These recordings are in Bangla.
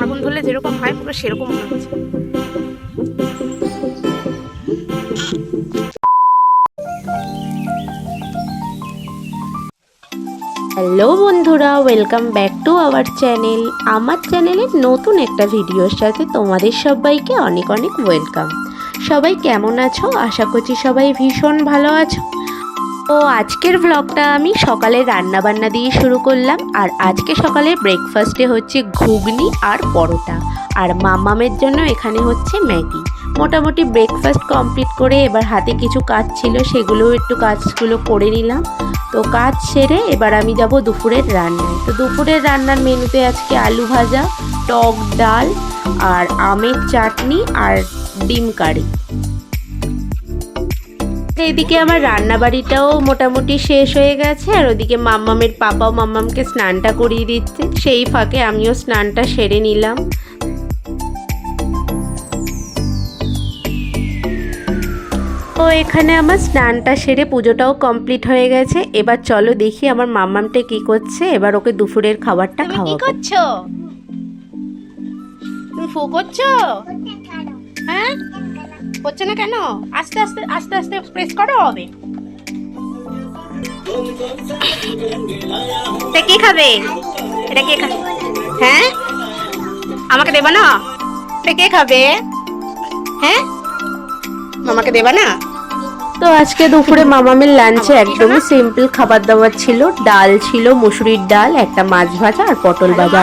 আগুন ধরলে যেরকম হয় পুরো সেরকম মনে হচ্ছে। হ্যালো বন্ধুরা, welcome back to our channel. আমার চ্যানেলের নতুন একটা ভিডিওর সাথে তোমাদের সবাইকে অনেক অনেক ওয়েলকাম। সবাই কেমন আছো? আশা করছি সবাই ভীষণ ভালো আছো। তো আজকের ব্লগটা আমি সকালে রান্নাবান্না দিয়ে শুরু করলাম। আর আজকে সকালে ব্রেকফাস্টে হচ্ছে ঘুগনি আর পরোটা, আর মামামের জন্য এখানে হচ্ছে ম্যাগি। মোটামুটি ব্রেকফাস্ট কমপ্লিট করে এবার হাতে কিছু কাজ ছিল, সেগুলোও একটু কাজগুলো করে নিলাম। তো কাজ সেরে এবার আমি যাব দুপুরের রান্নায়। তো দুপুরের রান্নার মেনুতে আজকে আলু ভাজা, টক ডাল আর আমের চাটনি আর ডিম কারি। এইদিকে আমার রান্না বাড়িটাও মোটামুটি শেষ হয়ে গেছে, আর ওদিকে মাম্মামের পাপাও মাম্মামকে স্নানটা করিয়ে দিচ্ছে। সেই ফাঁকে আমিও স্নানটা সেরে নিলাম। তো এখানে আমার স্নানটা সেরে পুজোটাও কমপ্লিট হয়ে গেছে। এবার চলো দেখি আমার মাম্মামটা কি করছে। এবার ওকে দুপুরের খাবারটা খাওয়াবো। কি করছো? তুমি ফু করছো? হ্যাঁ, হচ্ছে না কেন? আস্তে আস্তে আস্তে আস্তে প্রেস করো, হবে। কি খাবে? এটা কে খাবে? হ্যাঁ, আমাকে দেবা না? কে খাবে? হ্যাঁ, মামাকে দেবা না? তো আজকে দুপুরে মামামের লাঞ্চে একদমই সিম্পল খাবার দাবার ছিল। ডাল ছিল, মুসুরির ডাল, একটা মাছ ভাজা আর পটল ভাজা।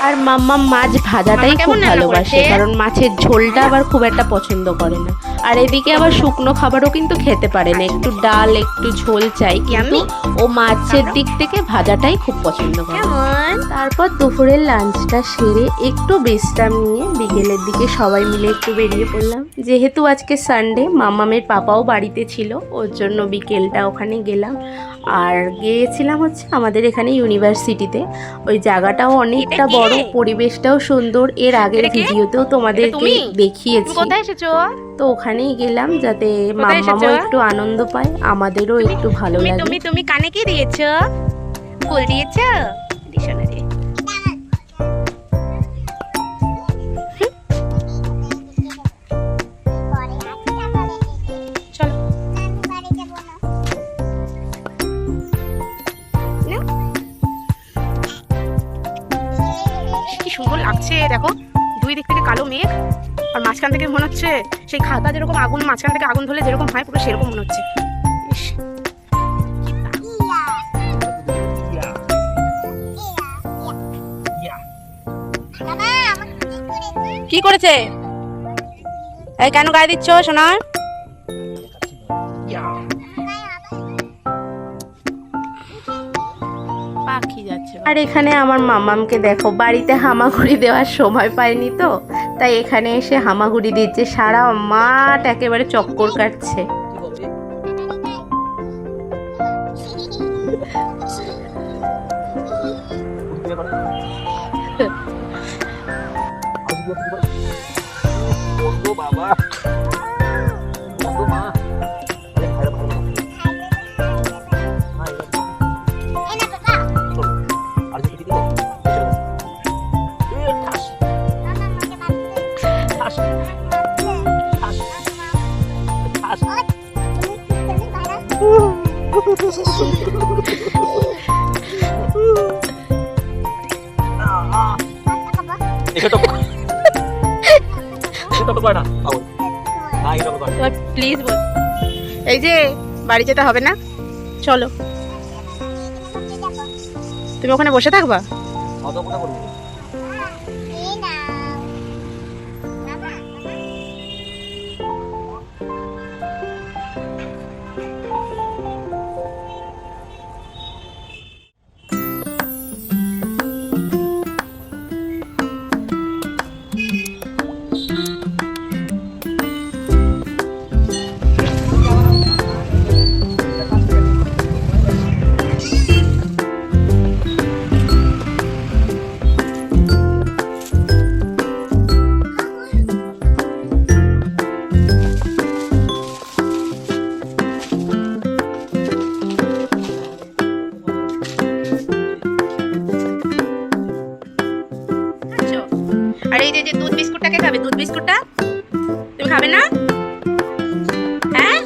আর মাম্মাম মাছ ভাজাটাই খুব ভালোবাসে, কারণ মাছের ঝোলটা আবার খুব একটা পছন্দ করে না। আর এদিকে আবার শুকনো খাবারও কিন্তু খেতে পারে না, একটু ডাল একটু ঝোল চাই, কিন্তু ও মাছের দিক থেকে ভাজাটাই খুব পছন্দ করে। তারপর দুপুরের লাঞ্চটা সেরে একটু বিশ্রাম নিয়ে বিকেলের দিকে সবাই মিলে একটু বেরিয়ে পড়লাম। যেহেতু আজকে সানডে, মাম্মামের পাপাও বাড়িতে ছিল, ওর জন্য বিকেলটা ওখানে গেলাম। আর গিয়েছিলাম হচ্ছে আমাদের এখানে ইউনিভার্সিটিতে। ওই জায়গাটাও অনেকটা বড়, পরিবেশটাও সুন্দর। এর আগের ভিডিওতেও তোমাদেরকে দেখিয়েছি। তো ওখানেই গেলাম যাতে মাম্মামও একটু আনন্দ পায়, আমাদেরও একটু ভালো লাগে। তুমি কানে কি দিয়েছো? ফুল দিয়েছো? সুন্দর লাগছে দেখো, দুই দিক থেকে কালো মেঘ, আর মাঝখান থেকে মনে হচ্ছে সেই খাতা যেরকম আগুন, মাঝখান থেকে আগুন ধরলে যেরকম হয় পুরো সেরকম মনে হচ্ছে। কি করেছে? এই কেন গায়ে দিচ্ছ সোনা? আর এখানে আমার মামামকে দেখো, বাড়িতে হামাগুড়ি দেওয়ার সময় পায়নি, তো তাই এখানে এসে হামাগুড়ি দিচ্ছে। সারা মাঠ একেবারে চক্কর কাটছে। প্লিজ বল, এই যে বাড়ি যেতে হবে না, চলো। তুমি ওখানে বসে থাকবা? কে খাবে দুধ বিস্কুটটা? তুমি খাবে না? হ্যাঁ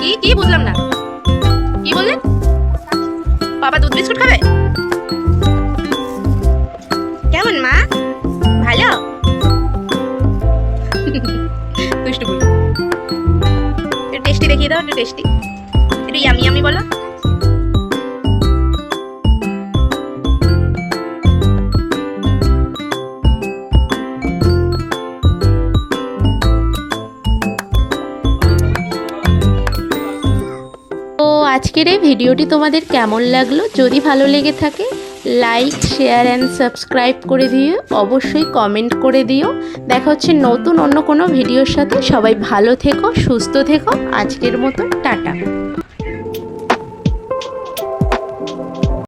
কি কি বুঝলাম না, কি বললেন? বাবা দুধ বিস্কুট খাবে? কেমন মা, ভালো? দুষ্টু বলো, একটু টেস্টি দেখিয়ে দাও, একটু টেস্টি, একটু ইয়ামি ইয়ামি বলো। তো আজকের এই ভিডিওটি তোমাদের কেমন লাগলো? যদি ভালো লেগে থাকে লাইক শেয়ার অ্যান্ড সাবস্ক্রাইব করে দিও, অবশ্যই কমেন্ট করে দিও। দেখা হচ্ছে নতুন অন্য কোনো ভিডিওর সাথে। সবাই ভালো থেকো, সুস্থ থেকো। আজকের মতো টাটা।